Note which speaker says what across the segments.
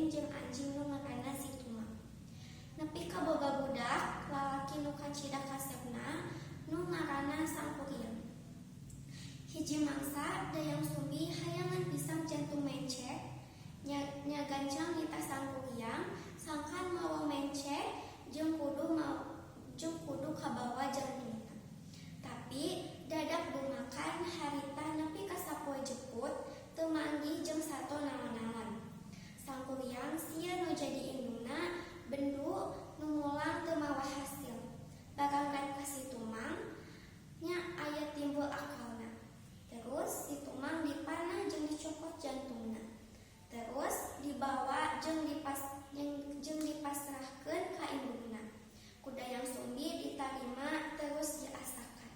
Speaker 1: kuring jeung anjing nu ngaranna si Tumang. Nepi ka boga budak lalaki nu kacida kasepna nu ngaranna Sangkuriang. Hiji mangsa dayang sumbi hayangan pisang jantung mencek nya gancang nita Sangkuriang sangkan mawa mencek jeung kudu kabawa jantungna. Tapi dadak dumakan harita nepi ka sapoe jeput teu manggih jeung sato naon-naon. Sangkuriang sia nu jadi indungna bendu nu mulang teu mawa hasil. Bagangkan ka si Tumang nya aya timbul akalna. Terus si Tumang dipanah jeung dicopot jantungna. Terus dibawa jeung dipasrahkeun ka indungna. Ku dayang sumbi ditarima terus diasakan.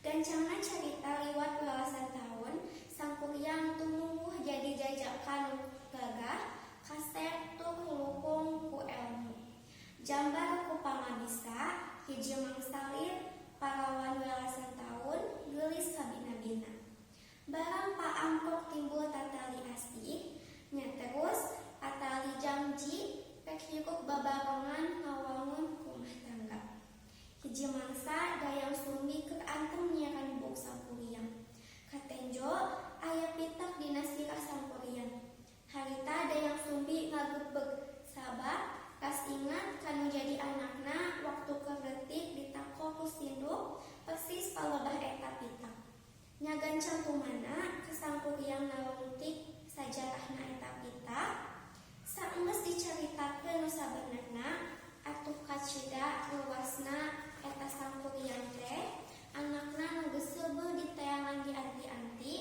Speaker 1: Gancangna carita liwat welasan tahun, Sangkuriang tumbuh jadi jajakan gagah, kasep tur hulukung ku elmu. Jambar ku pangabisa, hiji mangsalit, parawan welasan tahun, geulis kabina-bina. Barang paamprok timbul tatali asih, nya terus atali janji, pek hirup babarengan ngawangun rumah tangga. Hiji mangsa dayang sumbi keur antem nyiaran buk Sangkuriang. Katenjo aya pitak dina sira Sangkuriang. Harita dayang sumbi ngagebeg sabab kas ingat kanu jadi anakna waktu kerletik ditako ku sinduk persis palebah eta pitak. Nya gancang tumana ke Sangkuriang nalungtik sajarahna eta pitak. Saenggeus dicaritakeun nu sabenerna atuh kacida luasna eta Sangkuriang teh anakna nu geus seubeuh diteangan di anti-anti.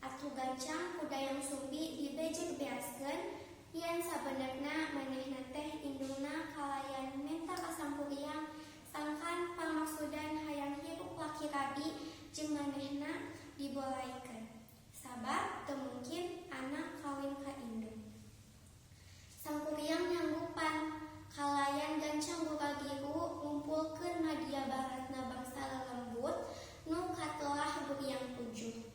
Speaker 1: Atuh gancang ku dayang sumbi dibejeg beaskeun yen sabenerna manehna teh indungna kalayan menta ka Sangkuriang sangkan pamaksudan hayang hirup laki rabi jeung manehna dibolaikeun. Sabab teu mungkin anak kawin ka indung. Sangkuriang nyanggupan kalayan gancang boga giru ngumpulkeun madia baratna bangsa lelembut nu katelah Guriang 7.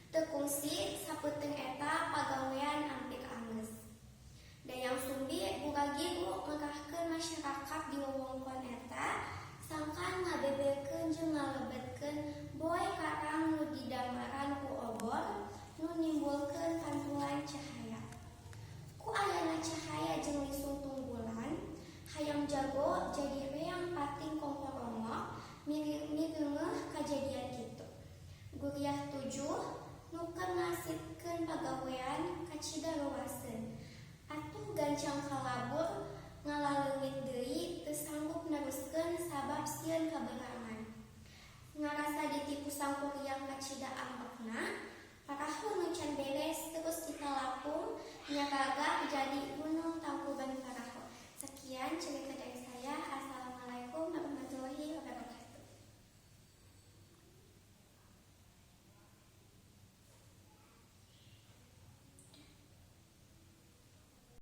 Speaker 1: Teu kungsi sapeuteng eta pagawean ampik anggeus. Dayang sumbi boga giru ngerahkeun masyarakat di wewengkon eta sangkan ngabeberkeun jeung ngalebetkeun boe karang nu didamaran ku obor nu nimbulkeun pantulan cahaya. Ku ayana cahaya jeung lisung tunggulan, hayang jago jadi reang pating kongkorongok mireungeuh kajadian kitu. Guriah 7 nu keur ngasipkeun pagawean kacida luaseun. Atuh gancang kalabur ngalaleungit deui teu sanggup neruskeun sabab sieun kaberangan. Ngarasa ditipu Sangkuriang kacida ambekna, parahu nu can beres terus kita lapung nya gagah jadi gunung Tangkuban Parahu. Sekian cerita